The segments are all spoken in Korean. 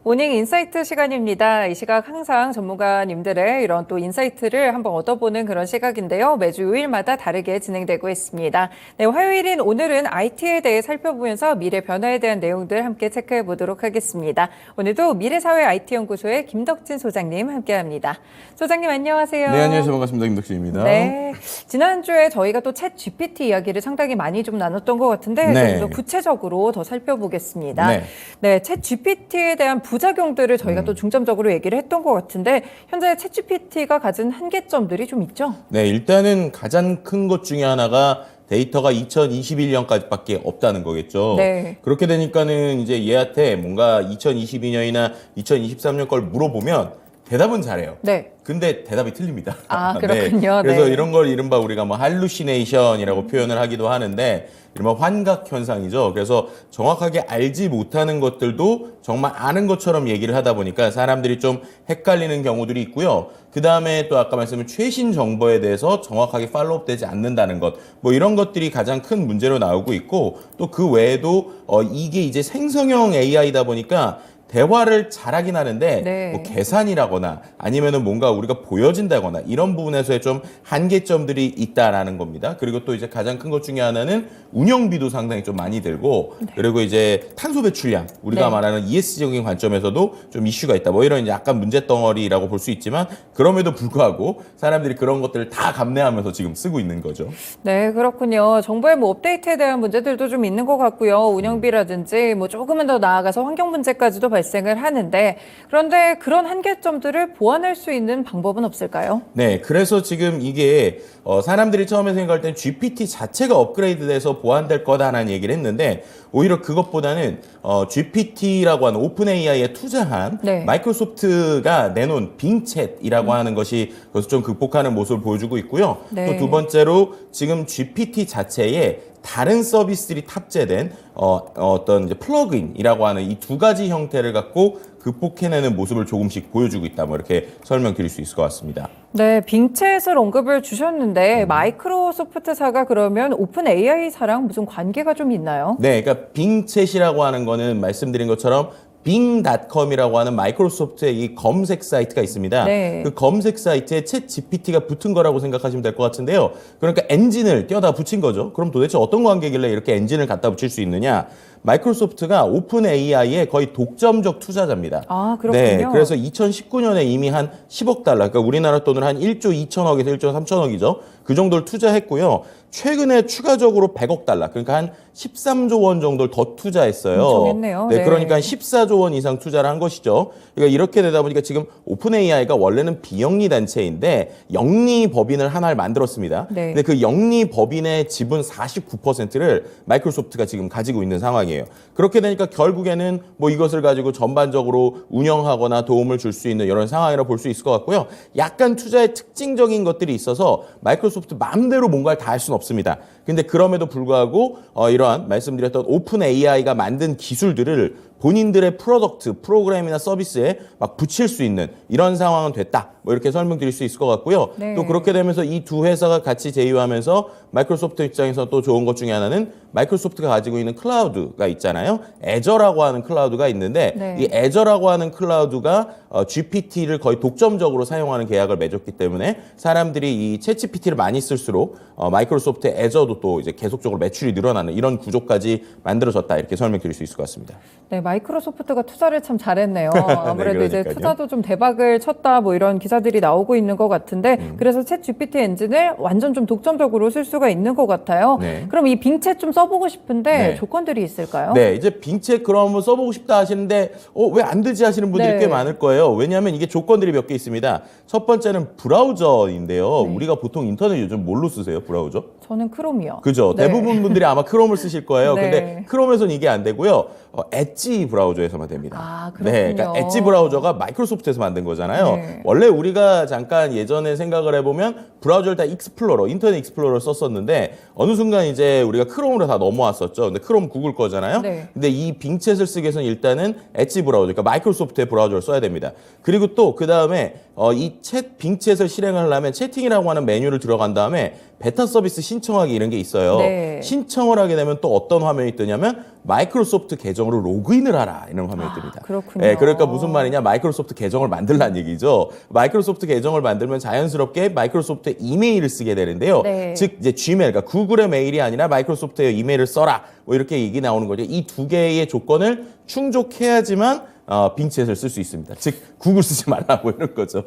모닝 인사이트 시간입니다. 이 시각 항상 전문가님들의 이런 또 인사이트를 한번 얻어보는 그런 시각인데요. 매주 요일마다 다르게 진행되고 있습니다. 네, 화요일인 오늘은 IT에 대해 살펴보면서 미래 변화에 대한 내용들 함께 체크해 보도록 하겠습니다. 오늘도 미래사회 IT연구소의 김덕진 소장님 함께합니다. 소장님 안녕하세요. 네, 안녕하세요. 반갑습니다. 김덕진입니다. 네, 지난주에 저희가 또 챗 GPT 이야기를 상당히 많이 좀 나눴던 것 같은데 네. 좀 더 구체적으로 더 살펴보겠습니다. 네. 네, 챗 GPT에 대한 부작용들을 저희가 또 중점적으로 얘기를 했던 것 같은데 현재 챗 GPT가 가진 한계점들이 좀 있죠? 네, 일단은 가장 큰 것 중에 하나가 데이터가 2021년까지밖에 없다는 거겠죠. 네. 그렇게 되니까는 이제 얘한테 뭔가 2022년이나 2023년 걸 물어보면 대답은 잘해요. 네. 근데 대답이 틀립니다. 아, 그렇군요. 그래서 네. 이런 걸 이른바 우리가 뭐 할루시네이션이라고 표현을 하기도 하는데 이른바 환각 현상이죠. 그래서 정확하게 알지 못하는 것들도 정말 아는 것처럼 얘기를 하다 보니까 사람들이 좀 헷갈리는 경우들이 있고요. 그 다음에 또 아까 말씀드린 최신 정보에 대해서 정확하게 팔로우업 되지 않는다는 것, 뭐 이런 것들이 가장 큰 문제로 나오고 있고 또 그 외에도 이게 이제 생성형 AI다 보니까 대화를 잘하긴 하는데 네. 뭐 계산이라거나 아니면은 뭔가 우리가 보여진다거나 이런 부분에서의 좀 한계점들이 있다라는 겁니다. 그리고 또 이제 가장 큰 것 중에 하나는 운영비도 상당히 좀 많이 들고 그리고 이제 탄소 배출량 우리가 네. 말하는 ESG적인 관점에서도 좀 이슈가 있다. 뭐 이런 이제 약간 문제 덩어리라고 볼 수 있지만 그럼에도 불구하고 사람들이 그런 것들을 다 감내하면서 지금 쓰고 있는 거죠. 네, 그렇군요. 정보의 뭐 업데이트에 대한 문제들도 좀 있는 것 같고요. 운영비라든지 뭐 조금은 더 나아가서 환경 문제까지도 발생을 하는데 그런데 그런 한계점들을 보완할 수 있는 방법은 없을까요? 네, 그래서 지금 이게 사람들이 처음에 생각할 땐 GPT 자체가 업그레이드돼서 보완될 거다라는 얘기를 했는데 오히려 그것보다는 GPT라고 하는 오픈 AI에 투자한 네. 마이크로소프트가 내놓은 빙챗이라고 하는 것이 그것을 좀 극복하는 모습을 보여주고 있고요. 네. 또 두 번째로 지금 GPT 자체에 다른 서비스들이 탑재된 어떤 이제 플러그인이라고 하는 이 두 가지 형태를 갖고 극복해내는 모습을 조금씩 보여주고 있다. 뭐 이렇게 설명드릴 수 있을 것 같습니다. 네, 빙챗을 언급을 주셨는데 마이크로소프트사가 그러면 오픈 AI사랑 무슨 관계가 좀 있나요? 네, 그러니까 빙챗이라고 하는 거는 말씀드린 것처럼 bing.com이라고 하는 마이크로소프트의 이 검색 사이트가 있습니다. 네. 그 검색 사이트에 챗 GPT가 붙은 거라고 생각하시면 될 것 같은데요. 그러니까 엔진을 껴다 붙인 거죠. 그럼 도대체 어떤 관계길래 이렇게 엔진을 갖다 붙일 수 있느냐? 마이크로소프트가 오픈 AI의 거의 독점적 투자자입니다. 아, 그렇군요. 네, 그래서 2019년에 이미 한 10억 달러, 그러니까 우리나라 돈으로 한 1조 2천억에서 1조 3천억이죠. 그 정도를 투자했고요. 최근에 추가적으로 100억 달러, 그러니까 한 13조 원 정도를 더 투자했어요. 엄청 했네요. 네, 네. 그러니까 한 14조 원 이상 투자를 한 것이죠. 그러니까 이렇게 되다 보니까 지금 오픈 AI가 원래는 비영리 단체인데 영리 법인을 하나를 만들었습니다. 네. 근데 그 영리 법인의 지분 49%를 마이크로소프트가 지금 가지고 있는 상황이에요. 그렇게 되니까 결국에는 뭐 이것을 가지고 전반적으로 운영하거나 도움을 줄 수 있는 이런 상황이라 볼 수 있을 것 같고요. 약간 투자의 특징적인 것들이 있어서 마이크로소프트 마음대로 뭔가를 다 할 수는 없습니다. 근데 그럼에도 불구하고 이러한 말씀드렸던 오픈 AI가 만든 기술들을 본인들의 프로덕트, 프로그램이나 서비스에 막 붙일 수 있는 이런 상황은 됐다. 뭐 이렇게 설명드릴 수 있을 것 같고요. 네. 또 그렇게 되면서 이 두 회사가 같이 제휴하면서 마이크로소프트 입장에서 또 좋은 것 중에 하나는 마이크로소프트가 가지고 있는 클라우드가 있잖아요. 애저라고 하는 클라우드가 있는데 네. 이 애저라고 하는 클라우드가 GPT를 거의 독점적으로 사용하는 계약을 맺었기 때문에 사람들이 이 챗GPT를 많이 쓸수록 마이크로소프트의 애저도 또 이제 계속적으로 매출이 늘어나는 이런 구조까지 만들어졌다. 이렇게 설명드릴 수 있을 것 같습니다. 네, 마이크로소프트가 투자를 참 잘했네요. 아무래도 네, 이제 그러니까요. 투자도 좀 대박을 쳤다 뭐 이런 기사들이 나오고 있는 것 같은데 그래서 챗 GPT 엔진을 완전 좀 독점적으로 쓸 수가 있는 것 같아요. 네. 그럼 이 빙챗 좀 써보고 싶은데 네. 조건들이 있을까요? 네, 이제 빙챗 그럼 한번 써보고 싶다 하시는데 왜 안 되지 하시는 분들이 네. 꽤 많을 거예요. 왜냐하면 이게 조건들이 몇 개 있습니다. 첫 번째는 브라우저인데요. 네. 우리가 보통 인터넷 요즘 뭘로 쓰세요? 브라우저? 저는 크롬이요. 그죠. 네. 대부분 분들이 아마 크롬을 쓰실 거예요. 네. 근데 크롬에서는 이게 안 되고요. 엣지 브라우저에서만 됩니다. 아, 그렇군요. 네, 그러니까 엣지 브라우저가 마이크로소프트에서 만든 거잖아요. 네. 원래 우리가 잠깐 예전에 생각을 해보면 브라우저를 다 익스플로러, 인터넷 익스플로러를 썼었는데 어느 순간 이제 우리가 크롬으로 다 넘어왔었죠. 근데 크롬 구글 거잖아요. 네. 근데 이 빙챗을 쓰기 위해서는 일단은 엣지 브라우저, 그러니까 마이크로소프트의 브라우저를 써야 됩니다. 그리고 또 그 다음에 이 빙챗을 실행을 하려면 채팅이라고 하는 메뉴를 들어간 다음에 베타 서비스 신청하기 이런 게 있어요. 네. 신청을 하게 되면 또 어떤 화면이 뜨냐면 마이크로소프트 계정으로 로그인을 하라 이런 화면이 뜹니다. 그렇군요. 예, 그러니까 무슨 말이냐? 마이크로소프트 계정을 만들라는 얘기죠. 마이크로소프트 계정을 만들면 자연스럽게 마이크로소프트의 이메일을 쓰게 되는데요. 네. 즉 이제 지메일, 그러니까 구글의 메일이 아니라 마이크로소프트의 이메일을 써라. 뭐 이렇게 얘기 나오는 거죠. 이 두 개의 조건을 충족해야지만 빙챗을 쓸 수 있습니다. 즉 구글 쓰지 말라고 이런 거죠.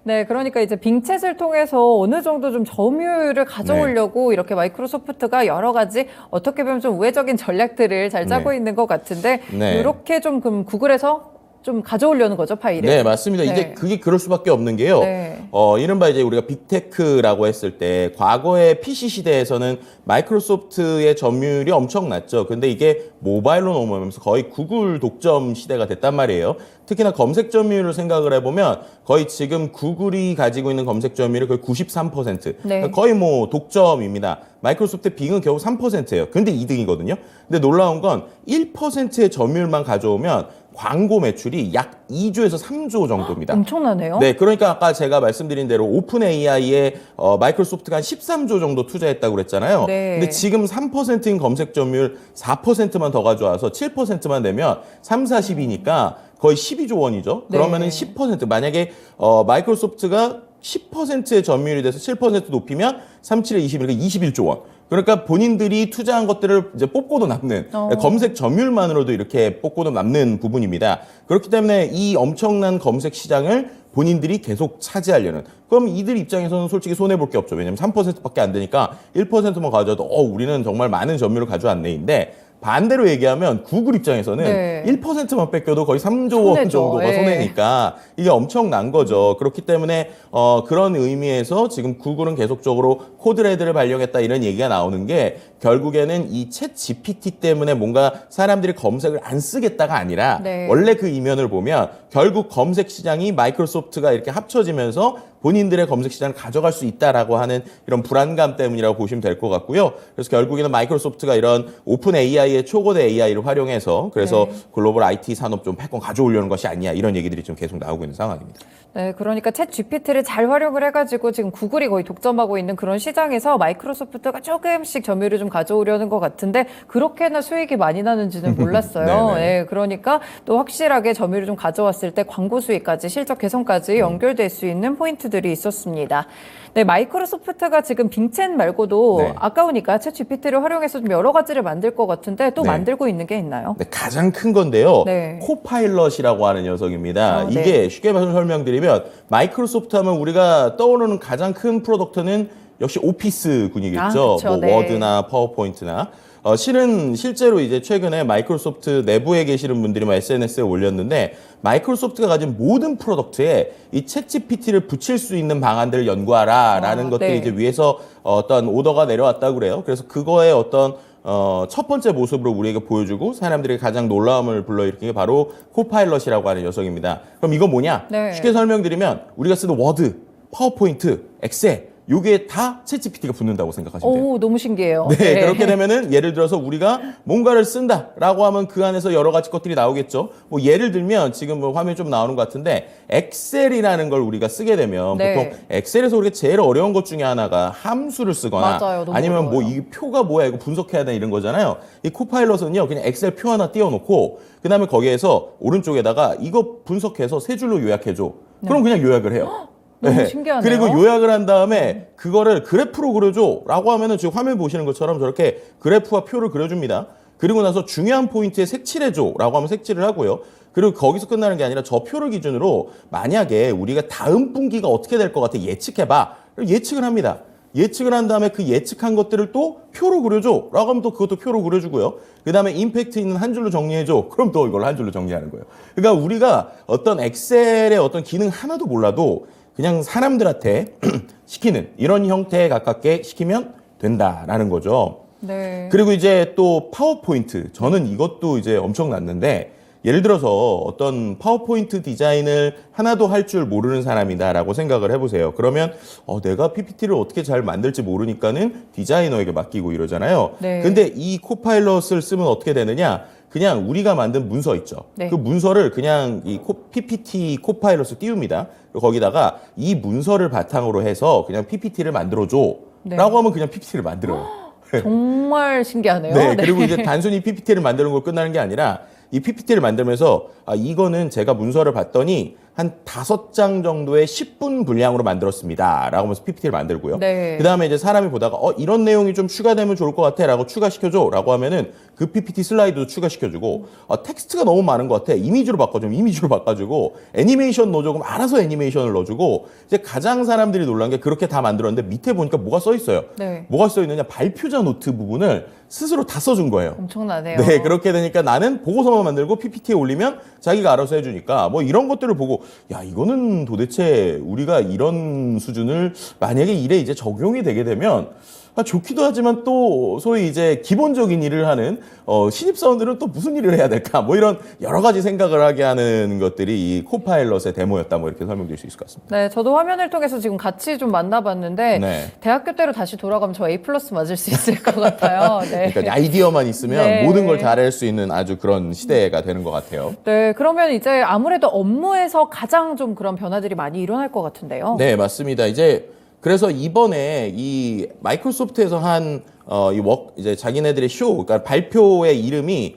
네, 그러니까 이제 빙챗을 통해서 어느 정도 좀 점유율을 가져오려고 이렇게 마이크로소프트가 여러 가지 어떻게 보면 좀 우회적인 전략들을 잘 짜고 네. 있는 것 같은데 네. 이렇게 좀 그럼 구글에서 좀 가져오려는 거죠, 파일을? 네, 맞습니다. 네. 이게 그게 그럴 수밖에 없는 게요. 네. 이른바 이제 우리가 빅테크라고 했을 때 과거의 PC 시대에서는 마이크로소프트의 점유율이 엄청났죠. 근데 이게 모바일로 넘어오면서 거의 구글 독점 시대가 됐단 말이에요. 특히나 검색 점유율을 생각을 해보면 거의 지금 구글이 가지고 있는 검색 점유율이 거의 93%. 네. 거의 뭐 독점입니다. 마이크로소프트의 빙은 겨우 3%예요. 근데 2등이거든요. 근데 놀라운 건 1%의 점유율만 가져오면 광고 매출이 약 2조에서 3조 정도입니다. 엄청나네요. 네, 그러니까 아까 제가 말씀드린 대로 오픈 AI에 마이크로소프트가 한 13조 정도 투자했다고 그랬잖아요. 네. 근데 지금 3%인 검색 점유율 4%만 더 가져와서 7%만 되면 3, 40이니까 거의 12조 원이죠. 네. 그러면은 10% 만약에 마이크로소프트가 10%의 점유율이 돼서 7% 높이면 3, 7에 21이니까 21조 원. 그러니까 본인들이 투자한 것들을 이제 뽑고도 남는 검색 점유율만으로도 이렇게 뽑고도 남는 부분입니다. 그렇기 때문에 이 엄청난 검색 시장을 본인들이 계속 차지하려는. 그럼 이들 입장에서는 솔직히 손해볼 게 없죠. 왜냐면 3%밖에 안 되니까 1%만 가져도 우리는 정말 많은 점유율을 가져왔네인데 반대로 얘기하면 구글 입장에서는 네. 1%만 뺏겨도 거의 3조 원 손해죠. 정도가 예. 손해니까 이게 엄청난 거죠. 그렇기 때문에 그런 의미에서 지금 구글은 계속적으로 코드레드를 발령했다 이런 얘기가 나오는 게 결국에는 이 챗 GPT 때문에 뭔가 사람들이 검색을 안 쓰겠다가 아니라 네. 원래 그 이면을 보면 결국 검색 시장이 마이크로소프트가 이렇게 합쳐지면서 본인들의 검색 시장을 가져갈 수 있다라고 하는 이런 불안감 때문이라고 보시면 될 것 같고요. 그래서 결국에는 마이크로소프트가 이런 오픈 AI의 초고대 AI를 활용해서 그래서 네. 글로벌 IT 산업 좀 패권 가져오려는 것이 아니냐 이런 얘기들이 좀 계속 나오고 있는 상황입니다. 네, 그러니까 챗 GPT를 잘 활용을 해가지고 지금 구글이 거의 독점하고 있는 그런 시장에서 마이크로소프트가 조금씩 점유율을 좀 가져오려는 것 같은데 그렇게나 수익이 많이 나는지는 몰랐어요. 네네. 네, 그러니까 또 확실하게 점유율을 좀 가져왔을 때 광고 수익까지 실적 개선까지 연결될 수 있는 포인트들이 있었습니다. 네, 마이크로소프트가 지금 빙챗 말고도 네. 아까우니까 챗 GPT를 활용해서 좀 여러 가지를 만들 것 같은데 또 네. 만들고 있는 게 있나요? 네, 가장 큰 건데요. 네. 코파일럿이라고 하는 녀석입니다. 네. 이게 쉽게 설명드리면 마이크로소프트 하면 우리가 떠오르는 가장 큰 프로덕트는 역시 오피스 군이겠죠. 그쵸, 뭐 네. 워드나 파워포인트나. 실제로 이제 최근에 마이크로소프트 내부에 계시는 분들이 SNS에 올렸는데 마이크로소프트가 가진 모든 프로덕트에 이 챗GPT를 붙일 수 있는 방안들을 연구하라라는 것들이 네. 이제 위에서 어떤 오더가 내려왔다고 그래요. 그래서 그거에 어떤 첫 번째 모습으로 우리에게 보여주고 사람들이 가장 놀라움을 불러일으킨 게 바로 코파일럿이라고 하는 녀석입니다. 그럼 이거 뭐냐? 네. 쉽게 설명드리면 우리가 쓰는 워드, 파워포인트, 엑셀 요게 다 챗GPT가 붙는다고 생각하시면 돼요. 오, 너무 신기해요. 네, 그렇게 되면은 예를 들어서 우리가 뭔가를 쓴다라고 하면 그 안에서 여러 가지 것들이 나오겠죠. 뭐 예를 들면 지금 뭐 화면이 좀 나오는 것 같은데 엑셀이라는 걸 우리가 쓰게 되면 네. 보통 엑셀에서 우리가 제일 어려운 것 중에 하나가 함수를 쓰거나 맞아요, 너무 아니면 뭐 어려워요. 이 표가 뭐야 이거 분석해야 되나 이런 거잖아요. 이 코파일럿은요 그냥 엑셀 표 하나 띄워놓고 그 다음에 거기에서 오른쪽에다가 이거 분석해서 세 줄로 요약해줘. 그럼 그냥 요약을 해요. 너무 신기하네요. 그리고 요약을 한 다음에 그거를 그래프로 그려줘 라고 하면은 지금 화면 보시는 것처럼 저렇게 그래프와 표를 그려줍니다. 그리고 나서 중요한 포인트에 색칠해줘 라고 하면 색칠을 하고요. 그리고 거기서 끝나는 게 아니라 저 표를 기준으로 만약에 우리가 다음 분기가 어떻게 될 것 같아 예측해봐. 예측을 합니다. 예측을 한 다음에 그 예측한 것들을 또 표로 그려줘 라고 하면 또 그것도 표로 그려주고요. 그 다음에 임팩트 있는 한 줄로 정리해줘. 그럼 또 이걸 한 줄로 정리하는 거예요. 그러니까 우리가 어떤 엑셀의 어떤 기능 하나도 몰라도 그냥 사람들한테 시키는 이런 형태에 가깝게 시키면 된다라는 거죠. 네. 그리고 이제 또 파워포인트. 저는 이것도 이제 엄청났는데 예를 들어서 어떤 파워포인트 디자인을 하나도 할 줄 모르는 사람이다라고 생각을 해보세요. 그러면 내가 PPT를 어떻게 잘 만들지 모르니까는 디자이너에게 맡기고 이러잖아요. 네. 근데 이 코파일럿을 쓰면 어떻게 되느냐? 그냥 우리가 만든 문서 있죠. 네. 그 문서를 그냥 이 PPT 코파일럿을 띄웁니다. 그리고 거기다가 이 문서를 바탕으로 해서 그냥 PPT를 만들어줘. 네. 라고 하면 그냥 PPT를 만들어요. 정말 신기하네요. 네, 그리고 이제 단순히 PPT를 만드는 걸 끝나는 게 아니라 이 PPT를 만들면서 이거는 제가 문서를 봤더니 한 5장 정도의 10분 분량으로 만들었습니다. 라고 하면서 PPT를 만들고요. 네. 그 다음에 이제 사람이 보다가 이런 내용이 좀 추가되면 좋을 것 같아 라고 추가시켜줘 라고 하면은 그 PPT 슬라이드도 추가시켜주고 텍스트가 너무 많은 것 같아. 이미지로 바꿔주면 이미지로 바꿔주고 애니메이션 넣어줘 그럼 알아서 애니메이션을 넣어주고 이제 가장 사람들이 놀란 게 그렇게 다 만들었는데 밑에 보니까 뭐가 써 있어요. 네. 뭐가 써 있느냐 발표자 노트 부분을 스스로 다 써준 거예요. 엄청나네요. 네, 그렇게 되니까 나는 보고서만 만들고 PPT에 올리면 자기가 알아서 해주니까 뭐 이런 것들을 보고 야, 이거는 도대체 우리가 이런 수준을 만약에 일에 이제 적용이 되게 되면 좋기도 하지만 또 소위 이제 기본적인 일을 하는 신입사원들은 또 무슨 일을 해야 될까 뭐 이런 여러 가지 생각을 하게 하는 것들이 이 코파일럿의 데모였다 뭐 이렇게 설명드릴 수 있을 것 같습니다. 네, 저도 화면을 통해서 지금 같이 좀 만나봤는데 네. 대학교 때로 다시 돌아가면 저 A+ 맞을 수 있을 것 같아요. 네. 그러니까 아이디어만 있으면 네. 모든 걸 잘할 수 있는 아주 그런 시대가 되는 것 같아요. 네, 그러면 이제 아무래도 업무에서 가장 좀 그런 변화들이 많이 일어날 것 같은데요. 네, 맞습니다. 그래서 이번에 이 마이크로소프트에서 한 이제 자기네들의 그러니까 발표의 이름이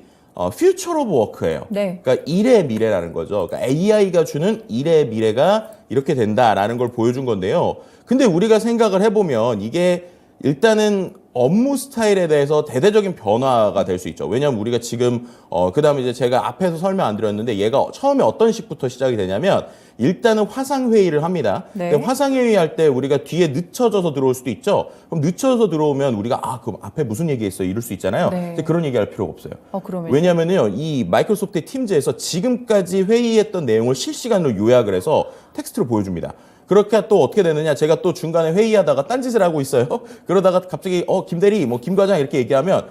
Future of Work예요. 네. 그러니까 일의 미래라는 거죠. 그러니까 AI가 주는 일의 미래가 이렇게 된다라는 걸 보여준 건데요. 근데 우리가 생각을 해보면 이게 일단은 업무 스타일에 대해서 대대적인 변화가 될 수 있죠. 왜냐하면 우리가 지금 그다음에 이제 제가 앞에서 설명 안 드렸는데 얘가 처음에 어떤 식부터 시작이 되냐면 일단은 화상 회의를 합니다. 네. 화상 회의 할 때 우리가 뒤에 늦춰져서 들어올 수도 있죠. 그럼 늦춰서 들어오면 우리가 그럼 앞에 무슨 얘기했어 이럴 수 있잖아요. 네. 근데 그런 얘기할 필요가 없어요. 그러면 왜냐하면요 이 마이크로소프트 팀즈에서 지금까지 회의했던 내용을 실시간으로 요약을 해서 텍스트로 보여줍니다. 그렇게 또 어떻게 되느냐 제가 또 중간에 회의하다가 딴짓을 하고 있어요. 그러다가 갑자기 김대리 김 과장 이렇게 얘기하면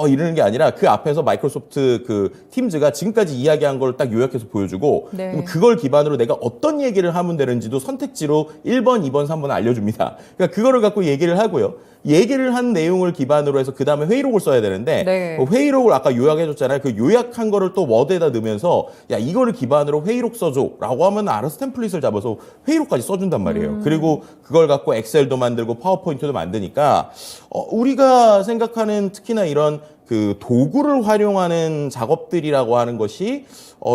이러는 게 아니라 그 앞에서 마이크로소프트 그 팀즈가 지금까지 이야기한 걸 딱 요약해서 보여주고 네. 그럼 그걸 기반으로 내가 어떤 얘기를 하면 되는지도 선택지로 1번, 2번, 3번 알려줍니다. 그러니까 그거를 갖고 얘기를 하고요. 얘기를 한 내용을 기반으로 해서 그 다음에 회의록을 써야 되는데 네. 회의록을 아까 요약해줬잖아요. 그 요약한 거를 또 워드에다 넣으면서 야 이거를 기반으로 회의록 써줘 라고 하면 알아서 템플릿을 잡아서 회의록까지 써준단 말이에요. 그리고 그걸 갖고 엑셀도 만들고 파워포인트도 만드니까 우리가 생각하는 특히나 이런 그 도구를 활용하는 작업들이라고 하는 것이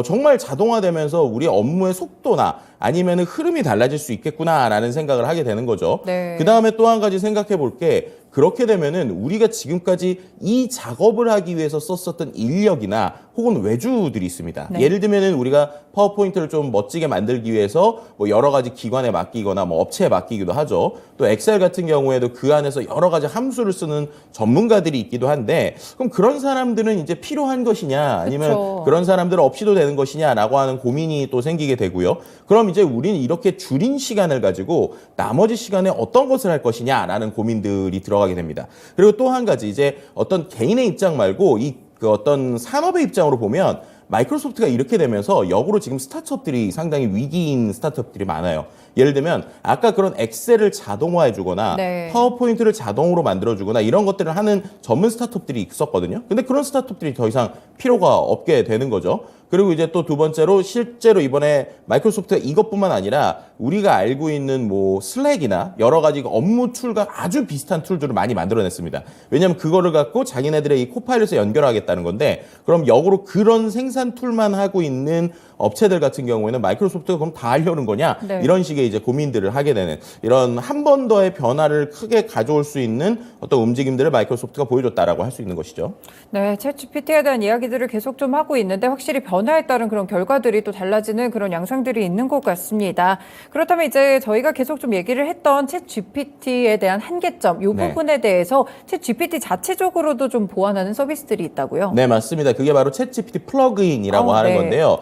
정말 자동화되면서 우리 업무의 속도나 아니면 흐름이 달라질 수 있겠구나라는 생각을 하게 되는 거죠. 네. 그 다음에 또 한 가지 생각해 볼 게 그렇게 되면은 우리가 지금까지 이 작업을 하기 위해서 썼었던 인력이나 혹은 외주들이 있습니다. 네. 예를 들면은 우리가 파워포인트를 좀 멋지게 만들기 위해서 뭐 여러 가지 기관에 맡기거나 뭐 업체에 맡기기도 하죠. 또 엑셀 같은 경우에도 그 안에서 여러 가지 함수를 쓰는 전문가들이 있기도 한데 그럼 그런 사람들은 이제 필요한 것이냐 아니면 그쵸. 그런 사람들은 없이도 되는 것이냐라고 하는 고민이 또 생기게 되고요. 그럼 이제 우리는 이렇게 줄인 시간을 가지고 나머지 시간에 어떤 것을 할 것이냐라는 고민들이 들어가게 됩니다. 그리고 또 한 가지 이제 어떤 개인의 입장 말고 그 어떤 산업의 입장으로 보면 마이크로소프트가 이렇게 되면서 역으로 지금 스타트업들이 상당히 위기인 스타트업들이 많아요. 예를 들면 아까 그런 엑셀을 자동화해 주거나 네. 파워포인트를 자동으로 만들어 주거나 이런 것들을 하는 전문 스타트업들이 있었거든요. 근데 그런 스타트업들이 더 이상 필요가 없게 되는 거죠. 그리고 이제 또 두 번째로 실제로 이번에 마이크로소프트가 이것뿐만 아니라 우리가 알고 있는 뭐 슬랙이나 여러 가지 업무 툴과 아주 비슷한 툴들을 많이 만들어냈습니다. 왜냐하면 그거를 갖고 자기네들의 이 코파일럿에 연결하겠다는 건데 그럼 역으로 그런 생산 툴만 하고 있는 업체들 같은 경우에는 마이크로소프트가 그럼 다 하려는 거냐 네. 이런 식의 이제 고민들을 하게 되는 이런 한 번 더의 변화를 크게 가져올 수 있는 어떤 움직임들을 마이크로소프트가 보여줬다라고 할 수 있는 것이죠. 네, 챗GPT에 대한 이야기들을 계속 좀 하고 있는데 확실히 변화에 따른 그런 결과들이 또 달라지는 그런 양상들이 있는 것 같습니다. 그렇다면 이제 저희가 계속 좀 얘기를 했던 챗GPT에 대한 한계점, 이 네. 부분에 대해서 챗GPT 자체적으로도 좀 보완하는 서비스들이 있다고요? 네, 맞습니다. 그게 바로 챗GPT 플러그인이라고 하는 네. 건데요.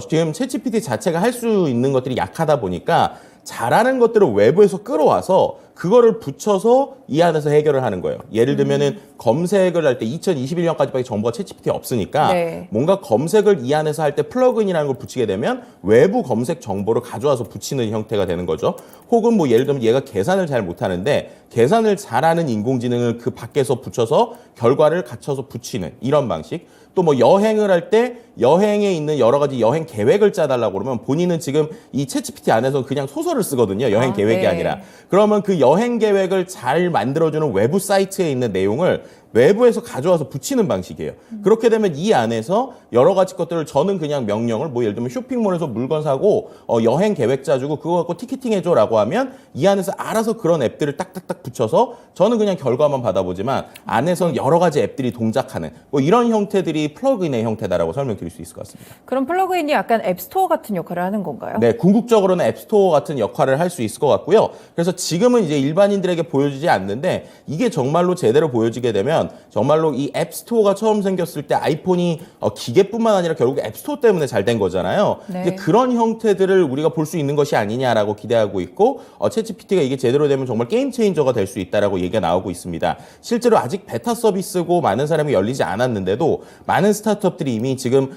지금 챗GPT 자체가 할 수 있는 것들이 약하다 보니까 잘하는 것들을 외부에서 끌어와서 그거를 붙여서 이 안에서 해결을 하는 거예요. 예를 들면은 검색을 할 때 2021년까지밖에 정보가 챗GPT에 없으니까 네. 뭔가 검색을 이 안에서 할 때 플러그인이라는 걸 붙이게 되면 외부 검색 정보를 가져와서 붙이는 형태가 되는 거죠. 혹은 뭐 예를 들면 얘가 계산을 잘 못하는데 계산을 잘하는 인공지능을 그 밖에서 붙여서 결과를 갖춰서 붙이는 이런 방식. 또 뭐 여행을 할 때 여행에 있는 여러 가지 여행 계획을 짜달라고 그러면 본인은 지금 이 챗GPT 안에서 그냥 소설을 쓰거든요. 여행 계획이 네. 아니라. 그러면 그 여행 계획을 잘 만들어주는 외부 사이트에 있는 내용을 외부에서 가져와서 붙이는 방식이에요. 그렇게 되면 이 안에서 여러 가지 것들을 저는 그냥 명령을 뭐 예를 들면 쇼핑몰에서 물건 사고 여행 계획 짜주고 그거 갖고 티켓팅 해줘라고 하면 이 안에서 알아서 그런 앱들을 딱딱딱 붙여서 저는 그냥 결과만 받아보지만 안에서는 여러 가지 앱들이 동작하는 뭐 이런 형태들이 플러그인의 형태다라고 설명드릴 수 있을 것 같습니다. 그럼 플러그인이 약간 앱스토어 같은 역할을 하는 건가요? 네, 궁극적으로는 앱스토어 같은 역할을 할 수 있을 것 같고요. 그래서 지금은 이제 일반인들에게 보여지지 않는데 이게 정말로 제대로 보여지게 되면 정말로 이 앱스토어가 처음 생겼을 때 아이폰이 기계뿐만 아니라 결국 앱스토어 때문에 잘 된 거잖아요. 네. 이제 그런 형태들을 우리가 볼 수 있는 것이 아니냐라고 기대하고 있고 챗GPT가 이게 제대로 되면 정말 게임 체인저가 될 수 있다라고 얘기가 나오고 있습니다. 실제로 아직 베타 서비스고 많은 사람이 열리지 않았는데도 많은 스타트업들이 이미 지금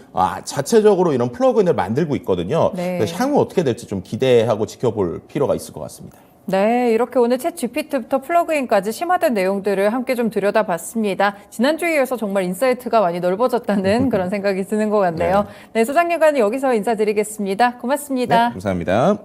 자체적으로 이런 플러그인을 만들고 있거든요. 네. 그래서 향후 어떻게 될지 좀 기대하고 지켜볼 필요가 있을 것 같습니다. 네, 이렇게 오늘 챗 GPT부터 플러그인까지 심화된 내용들을 함께 좀 들여다봤습니다. 지난주에 이어서 정말 인사이트가 많이 넓어졌다는 그런 생각이 드는 것 같네요. 네, 소장님과는 여기서 인사드리겠습니다. 고맙습니다. 네, 감사합니다.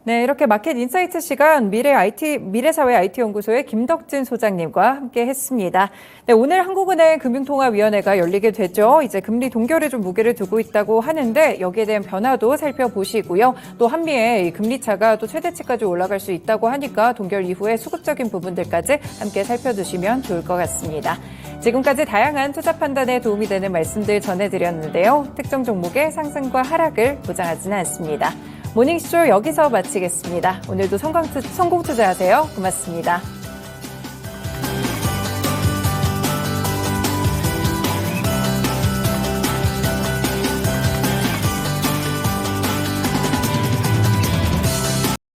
네, 이렇게 마켓 인사이트 시간 미래사회 IT연구소의 김덕진 소장님과 함께 했습니다. 네, 오늘 한국은행 금융통화위원회가 열리게 되죠. 이제 금리 동결에 좀 무게를 두고 있다고 하는데 여기에 대한 변화도 살펴보시고요. 또 한미의 이 금리 차가 또 최대치까지 올라갈 수 있다고 하니까 동결 이후에 수급적인 부분들까지 함께 살펴두시면 좋을 것 같습니다. 지금까지 다양한 투자 판단에 도움이 되는 말씀들 전해드렸는데요. 특정 종목의 상승과 하락을 보장하지는 않습니다. 모닝쇼 여기서 마치겠습니다. 오늘도 성공 투자하세요. 고맙습니다.